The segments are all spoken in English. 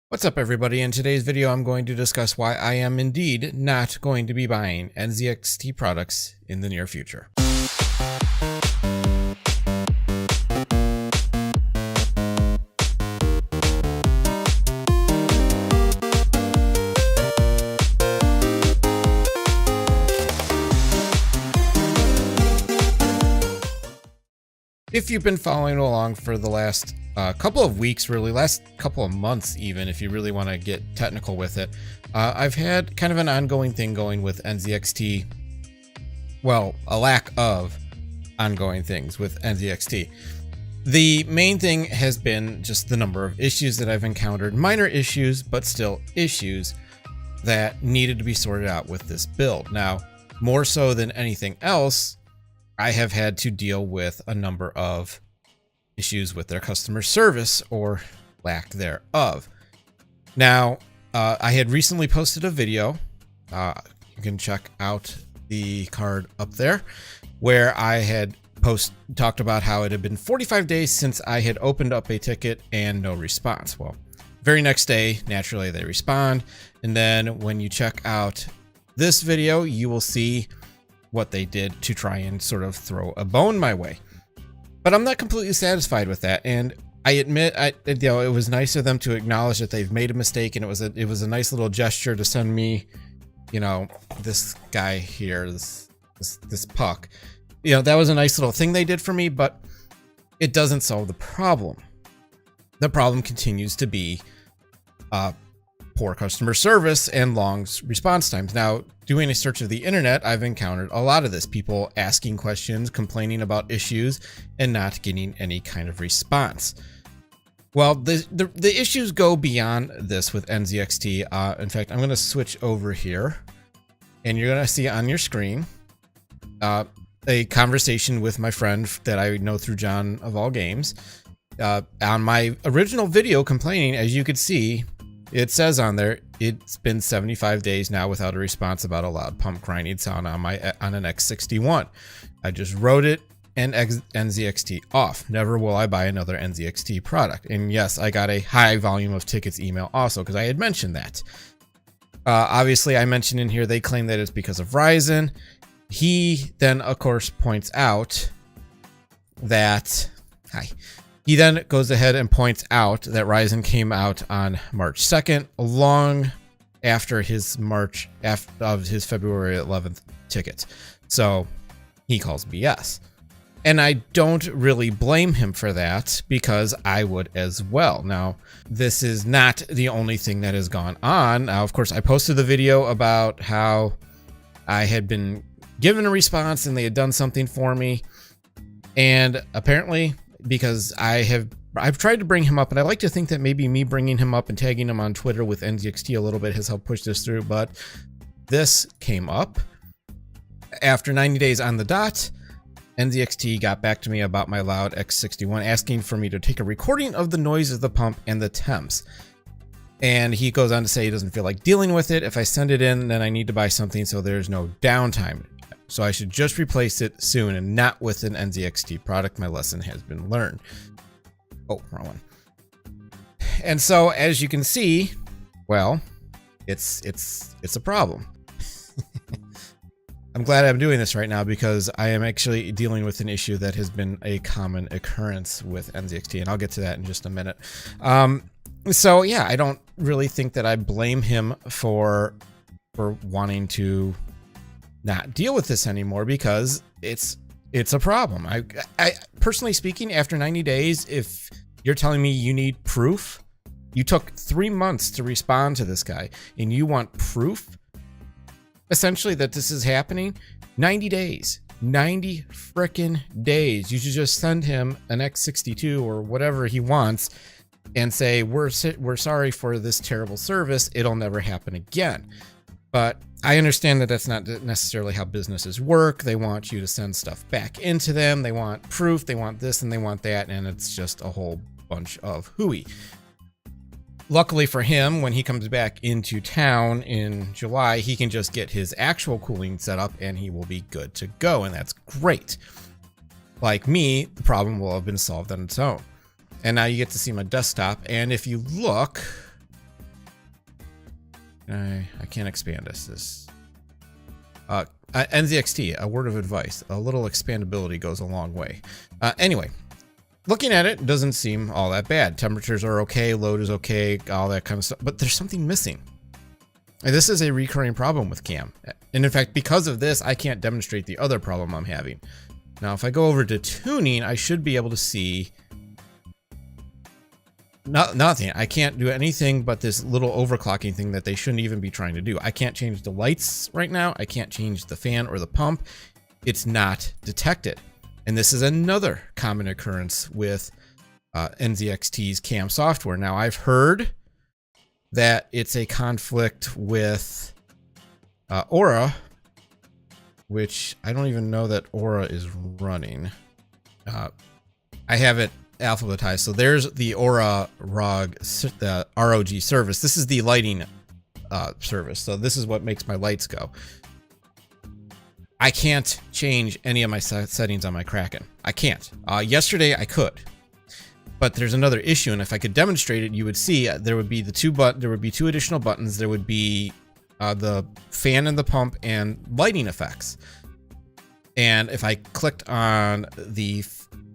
What's up, everybody? In today's video, I'm going to discuss why I am indeed not going to be buying NZXT products in the near future. If you've been following along for the last couple of weeks, really, last couple of months even, if you really want to get technical with it, I've had kind of an ongoing thing going with NZXT. Well, a lack of ongoing things with NZXT. The main thing has been just the number of issues that I've encountered, minor issues, but still issues that needed to be sorted out with this build. Now, more so than anything else, I have had to deal with a number of issues with their customer service or lack thereof. Now, I had recently posted a video. You can check out the card up there where I had talked about how it had been 45 days since I had opened up a ticket and no response. Well, very next day, naturally they respond. And then when you check out this video, you will see what they did to try and sort of throw a bone my way. But I'm not completely satisfied with that, and I admit, it was nice of them to acknowledge that they've made a mistake, and it was a nice little gesture to send me, this guy here, this puck. That was a nice little thing they did for me, but it doesn't solve the problem. The problem continues to be poor customer service and long response times. Now, doing a search of the internet, I've encountered a lot of this. People asking questions, complaining about issues, and not getting any kind of response. Well, the issues go beyond this with NZXT. In fact, I'm going to switch over here, and you're going to see on your screen a conversation with my friend that I know through John of All Games. On my original video complaining, as you could see, it says on there, it's been 75 days now without a response about a loud pump grinding sound on an X61. I just wrote it and NZXT off. Never will I buy another NZXT product. And yes, I got a high volume of tickets email also because I had mentioned that. Obviously, I mentioned in here they claim that it's because of Ryzen. He then, of course, points out that... He then goes ahead and points out that Ryzen came out on March 2nd, long after his February 11th ticket. So he calls BS. And I don't really blame him for that because I would as well. Now, this is not the only thing that has gone on. Now, of course, I posted the video about how I had been given a response and they had done something for me. And apparently, because I've tried to bring him up, and I like to think that maybe me bringing him up and tagging him on Twitter with NZXT a little bit has helped push this through, but this came up. After 90 days on the dot, NZXT got back to me about my loud X61, asking for me to take a recording of the noise of the pump and the temps. And he goes on to say he doesn't feel like dealing with it. If I send it in, then I need to buy something so there's no downtime. So I should just replace it soon and not with an NZXT product. My lesson has been learned. Oh, wrong one. And so, as you can see, well, it's a problem. I'm glad I'm doing this right now because I am actually dealing with an issue that has been a common occurrence with NZXT, and I'll get to that in just a minute. So yeah, I don't really think that I blame him for wanting to not deal with this anymore because it's a problem. I personally speaking, after 90 days, if you're telling me you need proof, you took 3 months to respond to this guy and you want proof essentially that this is happening, 90 days, 90 frickin' days. You should just send him an X62 or whatever he wants and say, we're sorry for this terrible service. It'll never happen again. But I understand that that's not necessarily how businesses work. They want you to send stuff back into them. They want proof. They want this and they want that. And it's just a whole bunch of hooey. Luckily for him, when he comes back into town in July, he can just get his actual cooling set up and he will be good to go. And that's great. Like me, the problem will have been solved on its own. And now you get to see my desktop. And if you look, I can't expand this. NZXT, a word of advice. A little expandability goes a long way. Anyway, looking at it, doesn't seem all that bad. Temperatures are okay, load is okay, all that kind of stuff. But there's something missing. And this is a recurring problem with cam. And in fact, because of this, I can't demonstrate the other problem I'm having. Now, if I go over to tuning, I should be able to see nothing. I can't do anything but this little overclocking thing that they shouldn't even be trying to do. I can't change the lights right now. I can't change the fan or the pump. It's not detected. And this is another common occurrence with NZXT's cam software. Now, I've heard that it's a conflict with Aura, which I don't even know that Aura is running. I have it alphabetized. So there's the Aura ROG service. This is the lighting service. So this is what makes my lights go. I can't change any of my settings on my Kraken. I can't. Yesterday I could, but there's another issue. And if I could demonstrate it, you would see there would be there would be two additional buttons. There would be the fan and the pump and lighting effects. And if I clicked on the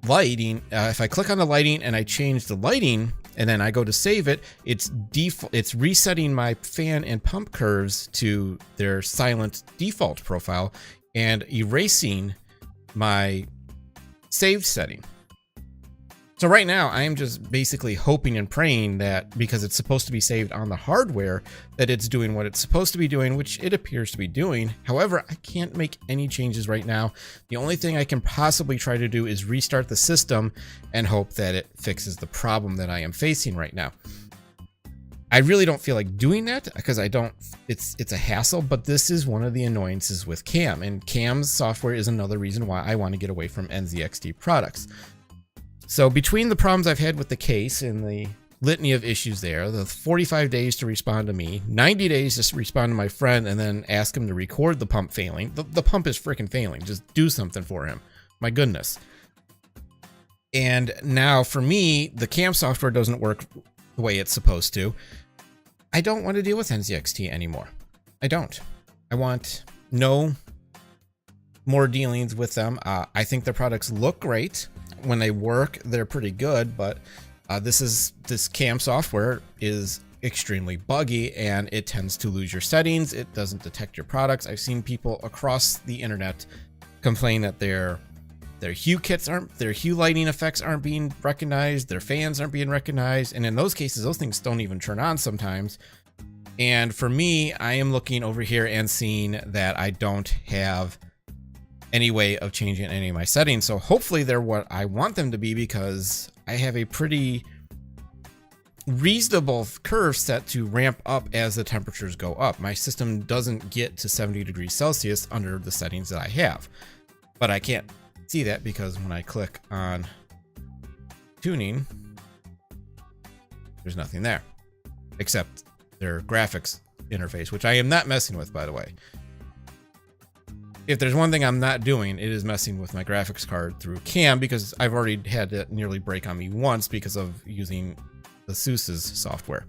lighting, if I click on the lighting and I change the lighting and then I go to save it, it's resetting my fan and pump curves to their silent default profile and erasing my saved setting. So right now I am just basically hoping and praying that because it's supposed to be saved on the hardware, that it's doing what it's supposed to be doing, which it appears to be doing. However, I can't make any changes right now. The only thing I can possibly try to do is restart the system and hope that it fixes the problem that I am facing right now. I really don't feel like doing that because it's a hassle, but this is one of the annoyances with cam, and cam's software is another reason why I want to get away from NZXT products. So between the problems I've had with the case and the litany of issues there, the 45 days to respond to me, 90 days to respond to my friend and then ask him to record the pump failing. The pump is freaking failing. Just do something for him. My goodness. And now for me, the cam software doesn't work the way it's supposed to. I don't want to deal with NZXT anymore. I don't. I want no more dealings with them. I think their products look great. When they work, they're pretty good, but this cam software is extremely buggy and it tends to lose your settings. It doesn't detect your products. I've seen people across the internet complain that their hue lighting effects aren't being recognized, their fans aren't being recognized, and in those cases, those things don't even turn on sometimes. And for me, I am looking over here and seeing that I don't have any way of changing any of my settings. So hopefully they're what I want them to be, because I have a pretty reasonable curve set to ramp up as the temperatures go up. My system doesn't get to 70 degrees Celsius under the settings that I have, but I can't see that because when I click on tuning, there's nothing there except their graphics interface, which I am not messing with, by the way. If there's one thing I'm not doing, it is messing with my graphics card through cam, because I've already had it nearly break on me once because of using the ASUS's software.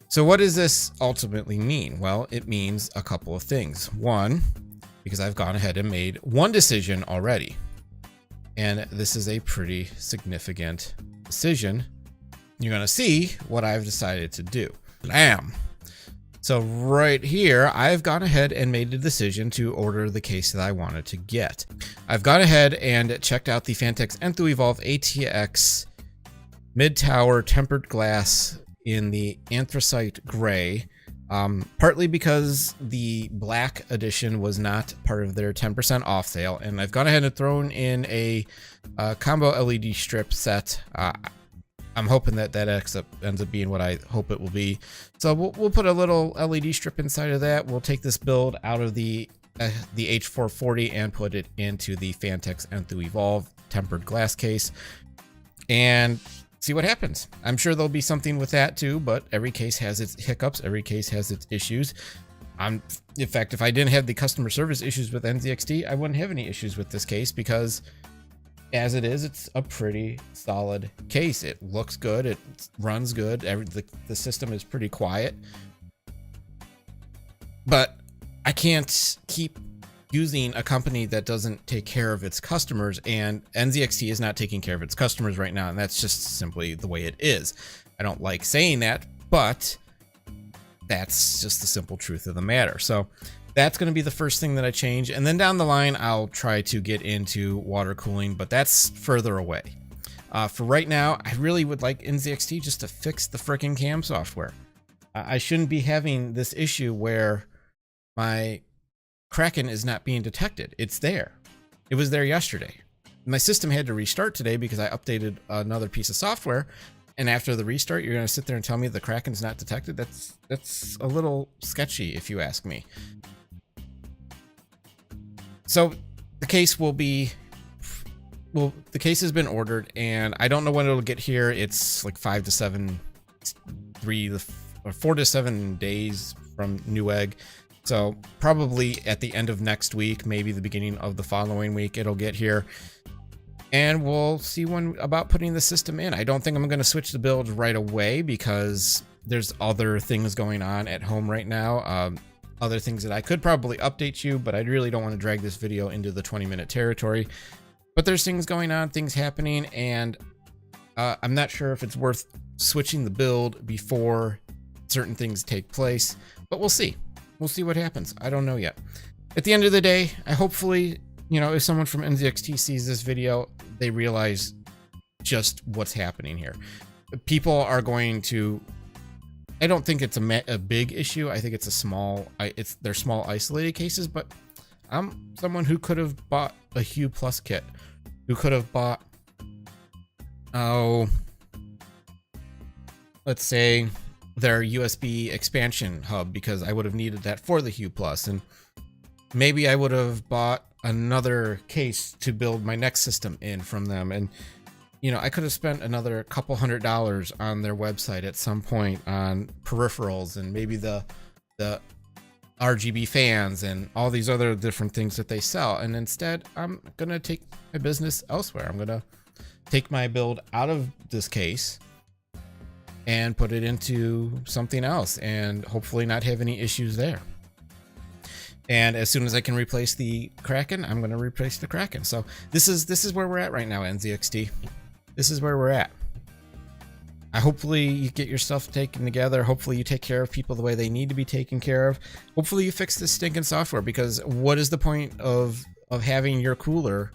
So what does this ultimately mean? Well, it means a couple of things. One, because I've gone ahead and made one decision already, and this is a pretty significant decision. You're going to see what I've decided to do. Bam! So right here, I've gone ahead and made a decision to order the case that I wanted to get. I've gone ahead and checked out the Phanteks Enthoo Evolve ATX mid-tower tempered glass in the anthracite gray, partly because the black edition was not part of their 10% off sale, and I've gone ahead and thrown in a combo LED strip set. I'm hoping that ends up being what I hope it will be. So we'll put a little LED strip inside of that. We'll take this build out of the H440 and put it into the Phanteks Enthoo Evolve tempered glass case and see what happens. I'm sure there'll be something with that too, but every case has its hiccups. Every case has its issues. In fact, if I didn't have the customer service issues with NZXT, I wouldn't have any issues with this case, because as it is, it's a pretty solid case. It looks good. It runs good. The system is pretty quiet. But I can't keep using a company that doesn't take care of its customers, and NZXT is not taking care of its customers right now, and that's just simply the way it is. I don't like saying that, but that's just the simple truth of the matter. So that's going to be the first thing that I change, and then down the line I'll try to get into water cooling, but that's further away. For right now, I really would like NZXT just to fix the frickin' cam software. I shouldn't be having this issue where my Kraken is not being detected. It's there. It was there yesterday. My system had to restart today because I updated another piece of software. And after the restart, you're going to sit there and tell me the Kraken's not detected? That's a little sketchy, if you ask me. So the case will be, well, the case has been ordered, and I don't know when it'll get here. It's like 4 to 7 days from Newegg. So probably at the end of next week, maybe the beginning of the following week, it'll get here. And we'll see when about putting the system in. I don't think I'm going to switch the build right away because there's other things going on at home right now. Other things that I could probably update you, but I really don't want to drag this video into the 20-minute territory. But there's things going on, things happening, and I'm not sure if it's worth switching the build before certain things take place, but we'll see. We'll see what happens. I don't know yet. At the end of the day, I hopefully, you know, if someone from NZXT sees this video, they realize just what's happening here. People are going to, I don't think it's a big issue. I think it's they're small isolated cases, but I'm someone who could have bought a Hue Plus kit, who could have bought, let's say, their USB expansion hub, because I would have needed that for the Hue Plus, and maybe I would have bought another case to build my next system in from them, and you know, I could have spent another couple $100 on their website at some point on peripherals and maybe the RGB fans and all these other different things that they sell, and instead I'm gonna take my business elsewhere. I'm gonna take my build out of this case and put it into something else and hopefully not have any issues there. And as soon as I can replace the Kraken, I'm going to replace the Kraken. So this is where we're at right now, NZXT. This is where we're at. Hopefully you get your stuff taken together. Hopefully you take care of people the way they need to be taken care of. Hopefully you fix this stinking software, because what is the point of having your cooler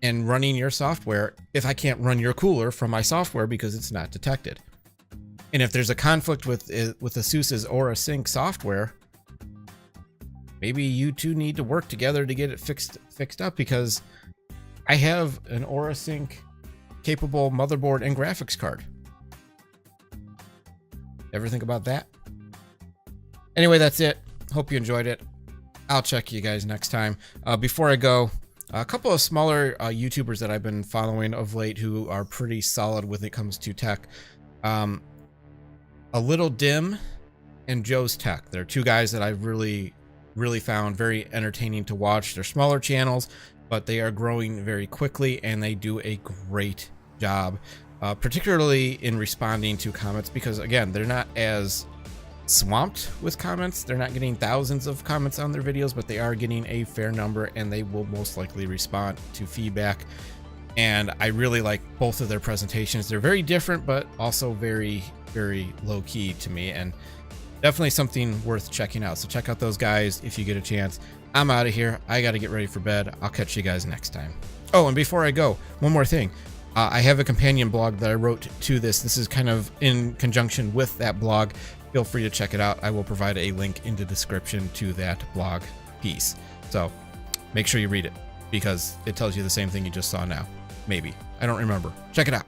and running your software if I can't run your cooler from my software because it's not detected? And if there's a conflict with ASUS's Aura Sync software, maybe you two need to work together to get it fixed up, because I have an Aura Sync capable motherboard and graphics card. Ever think about that? Anyway, that's it. Hope you enjoyed it. I'll check you guys next time. Before I go, a couple of smaller YouTubers that I've been following of late who are pretty solid when it comes to tech. A Little Dim and Joe's Tech. They're two guys that I've really found very entertaining to watch. They're smaller channels, but they are growing very quickly, and they do a great job, particularly in responding to comments, because again, they're not as swamped with comments. They're not getting thousands of comments on their videos, but they are getting a fair number, and they will most likely respond to feedback. And I really like both of their presentations. They're very different, but also very, very low key to me, and definitely something worth checking out. So check out those guys if you get a chance. I'm out of here. I got to get ready for bed. I'll catch you guys next time. Oh, and before I go, one more thing. I have a companion blog that I wrote to this. This is kind of in conjunction with that blog. Feel free to check it out. I will provide a link in the description to that blog piece. So make sure you read it, because it tells you the same thing you just saw now. Maybe. I don't remember. Check it out.